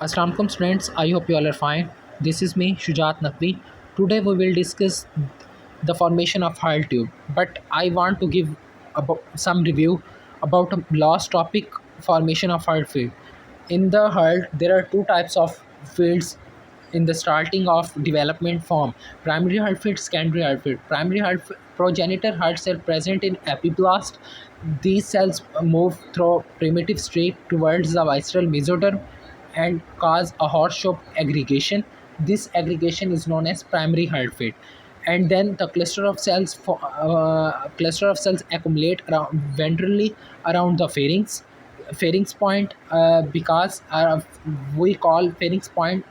Assalamu alaikum students, I hope you all are fine. This is me, Shujat Naqvi. Today we will discuss the formation of Hall tube, but I want to give some review about a last topic, formation of Hall field. In the Hall, there are two types of fields in the starting of development form: primary Hall field, secondary Hall field. Primary Hall progenitor Hall cell present in epiblast. These cells move through primitive streak towards the visceral mesoderm and cause a hot-shot aggregation. This aggregation is known as primary heart rate. And then the cluster of cells accumulate around ventrally around the pharynx point, because we call pharynx point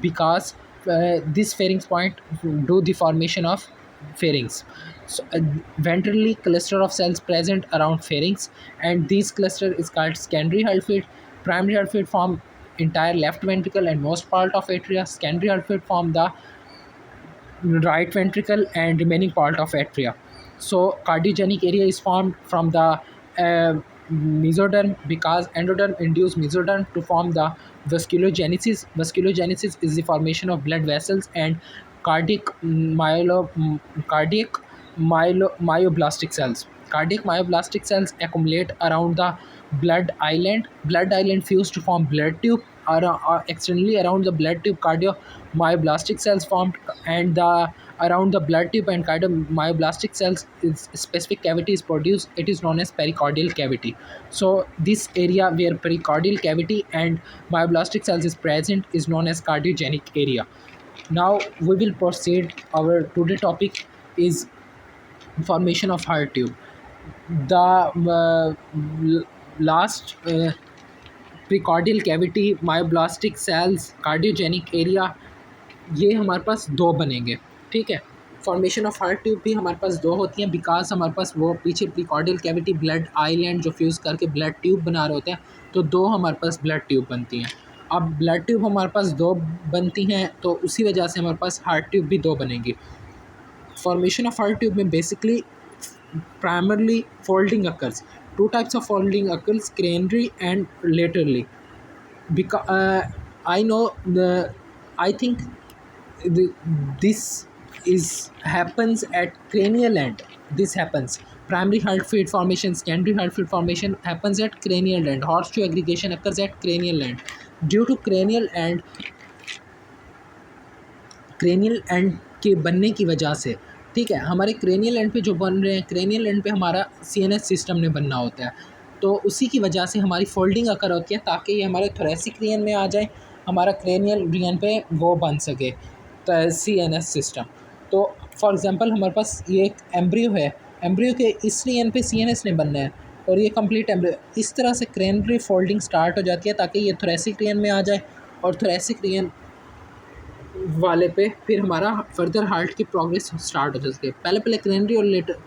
because this pharynx point do the formation of pharynx. So ventrally cluster of cells present around pharynx, and this cluster is called secondary heart field. Primary heart field form entire left ventricle and most part of atria. Secondary heart field form the right ventricle and remaining part of atria. So cardiogenic area is formed from the mesoderm, because endoderm induce mesoderm to form the vasculogenesis. Vasculogenesis is the formation of blood vessels and cardiac myoblastic cells. Cardiac myoblastic cells accumulate around the blood island. Blood island fuse to form blood tube. Externally around the blood tube, cardiomyoblastic cells formed, and the around the blood tube and cardiomyoblastic cells is specific cavity is produced. It is known as pericardial cavity. So this area where pericardial cavity and myoblastic cells is present is known as cardiogenic area. Now we will proceed. Our today topic is formation of heart tube. The last precordial cavity, myoblastic cells, cardiogenic area, ये हमारे पास दो बनेंगे। ठीक है, formation of heart tube भी हमारे पास दो होती हैं, बिकॉज हमारे पास वो पीछे प्रिकॉर्डियल कैविटी ब्लड आइलैंड जो फ्यूज़ करके ब्लड ट्यूब बना रहे होते हैं, तो दो हमारे पास ब्लड ट्यूब बनती हैं। अब ब्लड ट्यूब हमारे पास दो बनती हैं, तो उसी वजह से हमारे पास हार्ट ट्यूब भी दो बनेंगी। फॉर्मेशन ऑफ हार्ट ट्यूब में basically primarily folding occurs. Two types of folding occurs: cranary and laterally. Because I know I think this is happens at cranial end. This happens. Primary heart field formation, secondary heart field formation happens at cranial end. Horseshoe aggregation occurs at cranial end. Due to cranial end के बनने की वजह से, ठीक है, हमारे cranial end पे जो बन रहे हैं, क्रेनियल एंड पे हमारा सीएनएस सिस्टम ने बनना होता है, तो उसी की वजह से हमारी फोल्डिंग अकर होती है, ताकि ये हमारे थोरेसिक रीजन में आ जाए, हमारा क्रेनियल रीजन पे वो बन सके तो सीएनएस सिस्टम। तो फॉर एग्जांपल हमारे पास ये एक एम्ब्रियो है, एम्ब्रियो के इस रीजन पे सीएनएस ने बनना है, और ये कंप्लीट एम्ब्रियो, इस तरह से क्रेनरी फोल्डिंग स्टार्ट हो जाती है ताकि ये थोरेसिक रीजन में आ जाए, और थोरेसिक रीजन वाले पे फिर हमारा फर्दर हार्ट की प्रोग्रेस स्टार्ट हो सके। पहले क्रेनरी और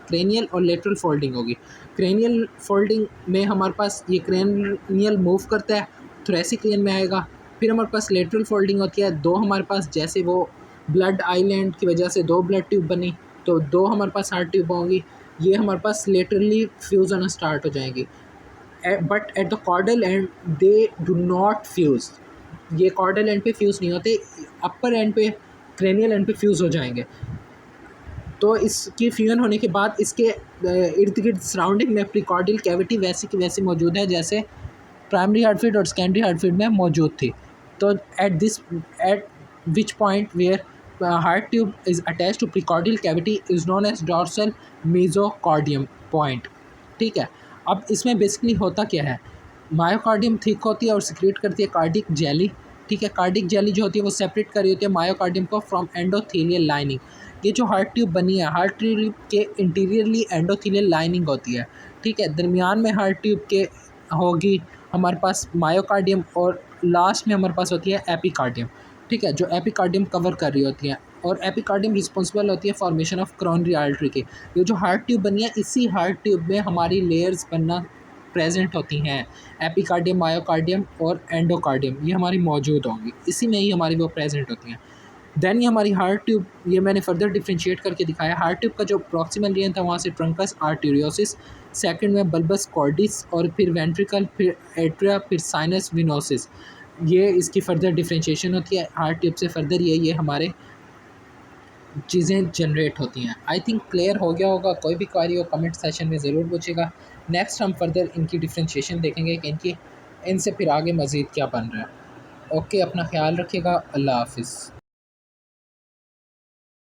क्रेनियल और लेटरल फोल्डिंग होगी। क्रेनियल फोल्डिंग में हमारे पास ये क्रेनियल मूव करता है, थोरेसिक रीजन में आएगा। फिर हमारे पास लेटरल फोल्डिंग होती है, दो हमारे पास जैसे वो ब्लड आइलैंड की वजह से दो ब्लड ट्यूब बनी, तो दो हमारे पास हार्ट ट्यूब होंगी, ये हमारे पास लेटरली फ्यूज़ होना स्टार्ट हो जाएंगी। But at the caudal end they do not fuse, ये कॉर्डल एंड पे फ्यूज़ नहीं होते, अपर एंड पे क्रेनियल एंड पे फ्यूज़ हो जाएंगे। तो इसकी फ्यूजन होने के बाद इसके इर्द गिर्द सराउंडिंग में प्रिकॉर्डियल कैविटी वैसी की वैसी मौजूद है जैसे प्राइमरी हार्ट फील्ड और सेकेंडरी हार्ट फील्ड में मौजूद थी। तो at which point where heart tube is attach to pericardial cavity is known as dorsal mesocardium point. ठीक है, अब इसमें बेसिकली होता क्या है, मायोकार्डियम थिक होती है और सिक्रेट करती है कार्डिक जेली। ठीक है, कार्डिक जेली जो होती है वो सेपरेट कर रही होती है मायोकार्डियम को फ्रॉम एंडोथेलियल लाइनिंग। ये जो हार्ट ट्यूब बनी है, हार्ट ट्यूब के इंटीरियरली एंडोथेलियल लाइनिंग होती है। ठीक है, दरमियान में हार्ट ट्यूब के होगी हमारे पास मायोकार्डियम, और लास्ट में हमारे पास होती है एपिकार्डियम। ठीक है, जो एपिकार्डियम कवर कर रही होती है, और एपिकार्डियम रिस्पॉन्सिबल होती है फॉर्मेशन ऑफ करोनरी आर्टरी की। ये जो हार्ट ट्यूब बनी है, इसी हार्ट ट्यूब में हमारी लेयर्स बनना प्रेजेंट होती हैं, एपिकार्डियम, मायोकार्डियम और एंडोकार्डियम, ये हमारी मौजूद होंगी, इसी में ही हमारी वो प्रेजेंट होती हैं। देन ये हमारी हार्ट ट्यूब, ये मैंने फर्दर डिफ्रेंशिएट करके दिखाया। हार्ट ट्यूब का जो प्रॉक्सिमल रीजन था वहाँ से ट्रंकस आर्टेरियोसिस, सेकंड में बल्बस कॉर्डिस, और फिर वेंट्रिकल, फिर एट्रिया, फिर साइनस विनोसिस। ये इसकी फ़र्दर डिफ्रेंशिएशन होती है, हार्ड टिप से फ़र्दर ये हमारे चीज़ें जनरेट होती हैं। आई थिंक क्लियर हो गया होगा। कोई भी क्वेरी हो कमेंट सेशन में ज़रूर पूछेगा। नेक्स्ट हम फर्दर इनकी डिफ्रेंशिएशन देखेंगे कि इनसे फिर आगे मज़ीद क्या बन रहा है। ओके, अपना ख्याल रखिएगा। अल्लाह हाफ़िज़।